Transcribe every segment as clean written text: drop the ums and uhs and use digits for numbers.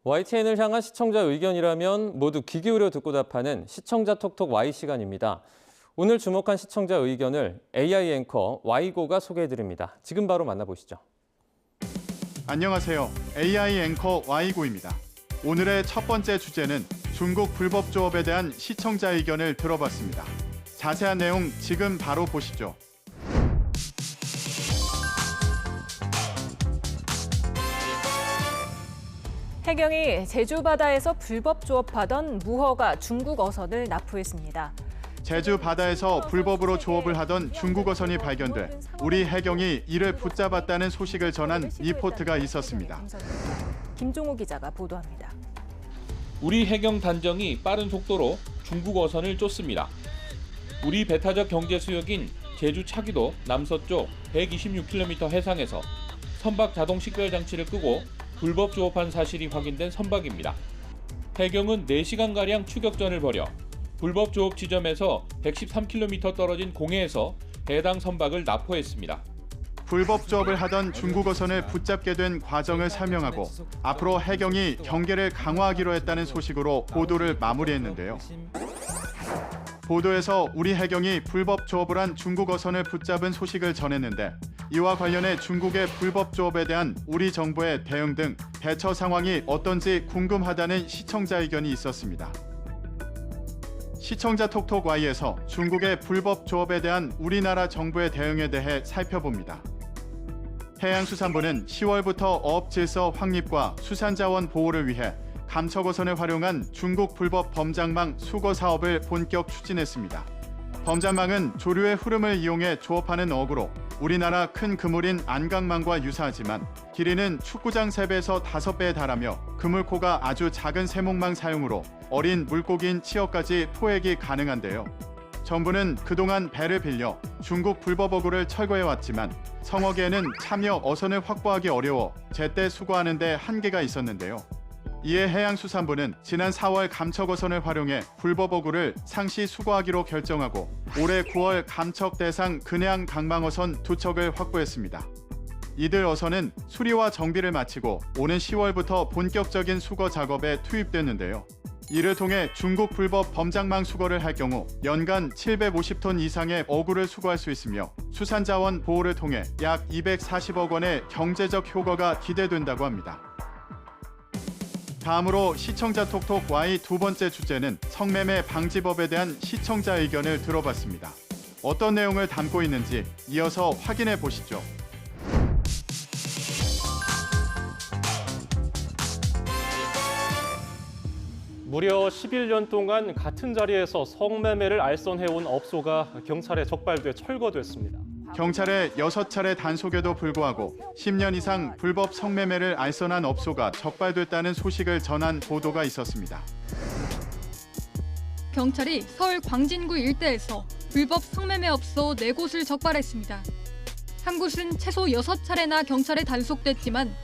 YTN을 향한 시청자 의견이라면 모두 귀 기울여 듣고 답하는 시청자 톡톡 Y 시간입니다. 오늘 주목한 시청자 의견을 AI 앵커 Y고가 소개해드립니다. 지금 바로 만나보시죠. 안녕하세요. AI 앵커 Y고입니다. 오늘의 첫 번째 주제는 중국 불법 조업에 대한 시청자 의견을 들어봤습니다. 자세한 내용 지금 바로 보시죠. 해경이 제주 바다에서 불법 조업하던 무허가 중국 어선을 납부했습니다. 제주 바다에서 불법으로 조업을 하던 중국 어선이 발견돼 우리 해경이 이를 붙잡았다는 소식을 전한 리포트가 있었습니다. 김종호 기자가 보도합니다. 우리 해경 단정이 빠른 속도로 중국 어선을 쫓습니다. 우리 배타적 경제 수역인 제주 차기도 남서쪽 126km 해상에서 선박 자동 식별 장치를 끄고 불법 조업한 사실이 확인된 선박입니다. 해경은 4시간가량 추격전을 벌여 불법 조업 지점에서 113km 떨어진 공해에서 해당 선박을 납포했습니다. 불법 조업을 하던 중국 어선을 붙잡게 된 과정을 설명하고 앞으로 해경이 경계를 강화하기로 했다는 소식으로 보도를 마무리했는데요. 보도에서 우리 해경이 불법 조업을 한 중국 어선을 붙잡은 소식을 전했는데 이와 관련해 중국의 불법 조업에 대한 우리 정부의 대응 등 대처 상황이 어떤지 궁금하다는 시청자 의견이 있었습니다. 시청자 톡톡 Y에서 중국의 불법 조업에 대한 우리나라 정부의 대응에 대해 살펴봅니다. 해양수산부는 10월부터 어업 질서 확립과 수산자원 보호를 위해 감척어선을 활용한 중국 불법 범장망 수거 사업을 본격 추진했습니다. 범장망은 조류의 흐름을 이용해 조업하는 어구로 우리나라 큰 그물인 안강망과 유사하지만 길이는 축구장 3배에서 5배에 달하며 그물코가 아주 작은 세목망 사용으로 어린 물고기인 치어까지 포획이 가능한데요. 정부는 그동안 배를 빌려 중국 불법 어구를 철거해왔지만 성어계에는 참여 어선을 확보하기 어려워 제때 수거하는 데 한계가 있었는데요. 이에 해양수산부는 지난 4월 감척어선을 활용해 불법 어구를 상시 수거하기로 결정하고 올해 9월 감척 대상 근해안 강망어선 2척을 확보했습니다. 이들 어선은 수리와 정비를 마치고 오는 10월부터 본격적인 수거 작업에 투입됐는데요. 이를 통해 중국 불법 범장망 수거를 할 경우 연간 750톤 이상의 어구를 수거할 수 있으며 수산자원 보호를 통해 약 240억 원의 경제적 효과가 기대된다고 합니다. 다음으로 시청자 톡톡 Y 두 번째 주제는 성매매 방지법에 대한 시청자 의견을 들어봤습니다. 어떤 내용을 담고 있는지 이어서 확인해 보시죠. 무려 11년 동안 같은 자리에서 성매매를 알선해온 업소가 경찰에 적발돼 철거됐습니다. 경찰의 6차례 단속에도 불구하고 10년 이상 불법 성매매를 알선한 업소가 적발됐다는 소식을 전한 보도가 있었습니다. 경찰이 서울 광진구 일대에서 불법 성매매 업소 4곳을 적발했습니다. 한 곳은 최소 6차례나 경찰에 단속됐지만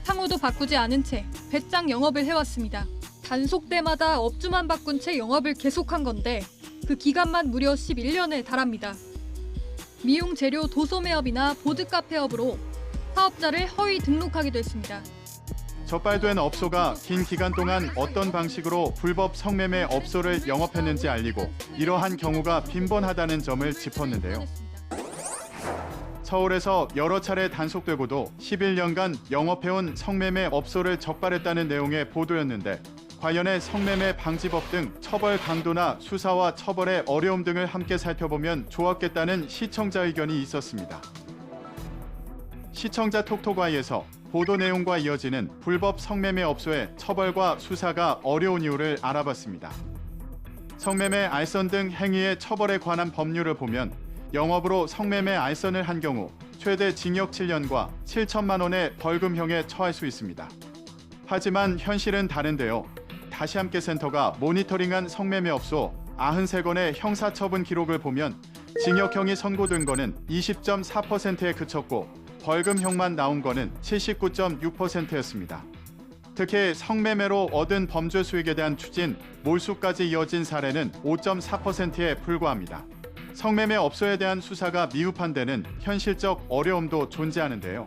상호도 바꾸지 않은 채 배짱 영업을 해왔습니다. 단속 때마다 업주만 바꾼 채 영업을 계속한 건데 그 기간만 무려 11년에 달합니다. 미용 재료 도소매업이나 보드카페업으로 사업자를 허위 등록하기도 했습니다. 적발된 업소가 긴 기간 동안 어떤 방식으로 불법 성매매 업소를 영업했는지 알리고 이러한 경우가 빈번하다는 점을 짚었는데요. 서울에서 여러 차례 단속되고도 11년간 영업해온 성매매 업소를 적발했다는 내용의 보도였는데 관련해 성매매 방지법 등 처벌 강도나 수사와 처벌의 어려움 등을 함께 살펴보면 좋았겠다는 시청자 의견이 있었습니다. 시청자 톡톡 Y에서 보도 내용과 이어지는 불법 성매매 업소의 처벌과 수사가 어려운 이유를 알아봤습니다. 성매매 알선 등 행위의 처벌에 관한 법률을 보면 영업으로 성매매 알선을 한 경우 최대 징역 7년과 7천만 원의 벌금형에 처할 수 있습니다. 하지만 현실은 다른데요. 다시함께 센터가 모니터링한 성매매 업소 93건의 형사처분 기록을 보면 징역형이 선고된 거는 20.4%에 그쳤고 벌금형만 나온 거는 79.6%였습니다. 특히 성매매로 얻은 범죄 수익에 대한 추진, 몰수까지 이어진 사례는 5.4%에 불과합니다. 성매매 업소에 대한 수사가 미흡한 데는 현실적 어려움도 존재하는데요.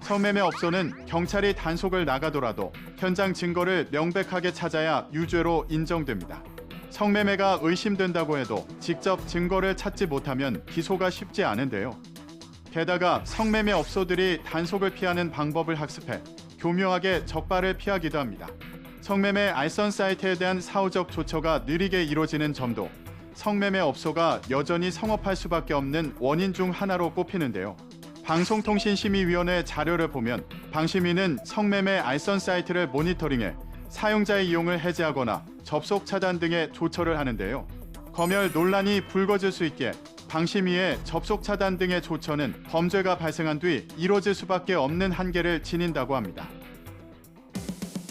성매매 업소는 경찰이 단속을 나가더라도 현장 증거를 명백하게 찾아야 유죄로 인정됩니다. 성매매가 의심된다고 해도 직접 증거를 찾지 못하면 기소가 쉽지 않은데요. 게다가 성매매 업소들이 단속을 피하는 방법을 학습해 교묘하게 적발을 피하기도 합니다. 성매매 알선 사이트에 대한 사후적 조처가 느리게 이루어지는 점도 성매매 업소가 여전히 성업할 수밖에 없는 원인 중 하나로 꼽히는데요. 방송통신심의위원회 자료를 보면 방심위는 성매매 알선 사이트를 모니터링해 사용자의 이용을 해제하거나 접속 차단 등의 조처를 하는데요. 검열 논란이 불거질 수 있게 방심위의 접속 차단 등의 조처는 범죄가 발생한 뒤 이뤄질 수밖에 없는 한계를 지닌다고 합니다.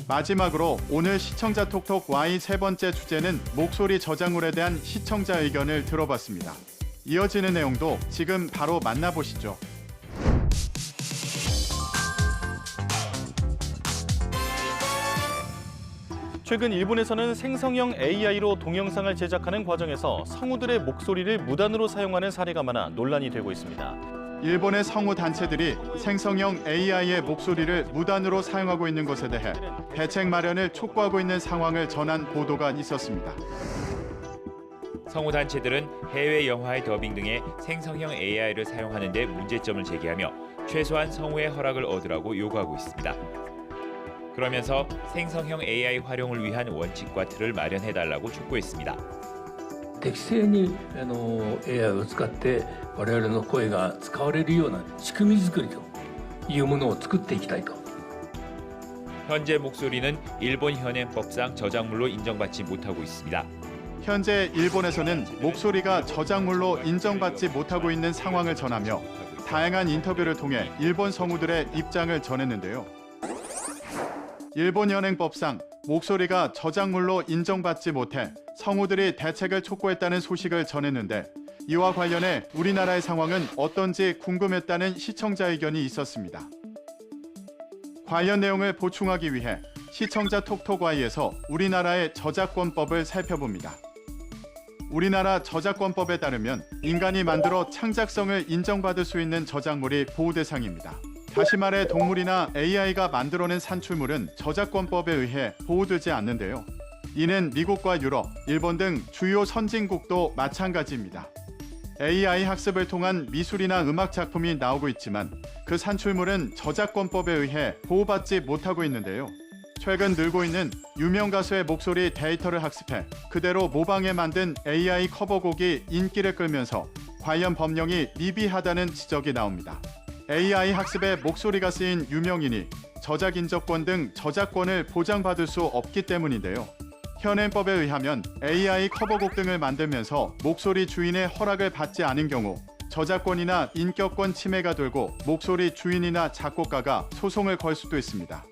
마지막으로 오늘 시청자 톡톡 Y 세 번째 주제는 목소리 저작물에 대한 시청자 의견을 들어봤습니다. 이어지는 내용도 지금 바로 만나보시죠. 최근 일본에서는 생성형 AI로 동영상을 제작하는 과정에서 성우들의 목소리를 무단으로 사용하는 사례가 많아 논란이 되고 있습니다. 일본의 성우 단체들이 생성형 AI의 목소리를 무단으로 사용하고 있는 것에 대해 대책 마련을 촉구하고 있는 상황을 전한 보도가 있었습니다. 성우 단체들은 해외 영화의 더빙 등의 생성형 AI를 사용하는 데 문제점을 제기하며 최소한 성우의 허락을 얻으라고 요구하고 있습니다. 그러면서 생성형 AI 활용을 위한 원칙과 틀을 마련해달라고 촉구했습니다. 適正にAI を使って我々の声が使われるような仕組み作りというものを作っていきたいと。 현재 목소리는 일본 현행법상 저작물로 인정받지 못하고 있습니다. 현재 일본에서는 목소리가 저작물로 인정받지 못하고 있는 상황을 전하며 다양한 인터뷰를 통해 일본 성우들의 입장을 전했는데요. 일본 현행법상 목소리가 저작물로 인정받지 못해 성우들이 대책을 촉구했다는 소식을 전했는데 이와 관련해 우리나라의 상황은 어떤지 궁금했다는 시청자 의견이 있었습니다. 관련 내용을 보충하기 위해 시청자 톡톡Y에서 우리나라의 저작권법을 살펴봅니다. 우리나라 저작권법에 따르면 인간이 만들어 창작성을 인정받을 수 있는 저작물이 보호 대상입니다. 다시 말해 동물이나 AI가 만들어낸 산출물은 저작권법에 의해 보호되지 않는데요. 이는 미국과 유럽, 일본 등 주요 선진국도 마찬가지입니다. AI 학습을 통한 미술이나 음악 작품이 나오고 있지만 그 산출물은 저작권법에 의해 보호받지 못하고 있는데요. 최근 늘고 있는 유명 가수의 목소리 데이터를 학습해 그대로 모방해 만든 AI 커버곡이 인기를 끌면서 관련 법령이 미비하다는 지적이 나옵니다. AI 학습에 목소리가 쓰인 유명인이 저작인적권 등 저작권을 보장받을 수 없기 때문인데요. 현행법에 의하면 AI 커버곡 등을 만들면서 목소리 주인의 허락을 받지 않은 경우 저작권이나 인격권 침해가 되고 목소리 주인이나 작곡가가 소송을 걸 수도 있습니다.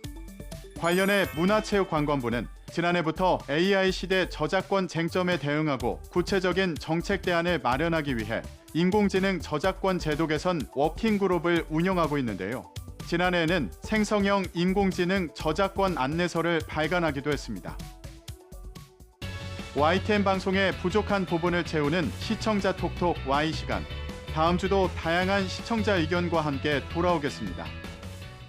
관련해 문화체육관광부는 지난해부터 AI 시대 저작권 쟁점에 대응하고 구체적인 정책 대안을 마련하기 위해 인공지능 저작권 제도 개선 워킹그룹을 운영하고 있는데요. 지난해에는 생성형 인공지능 저작권 안내서를 발간하기도 했습니다. YTN 방송의 부족한 부분을 채우는 시청자 톡톡 Y 시간. 다음 주도 다양한 시청자 의견과 함께 돌아오겠습니다.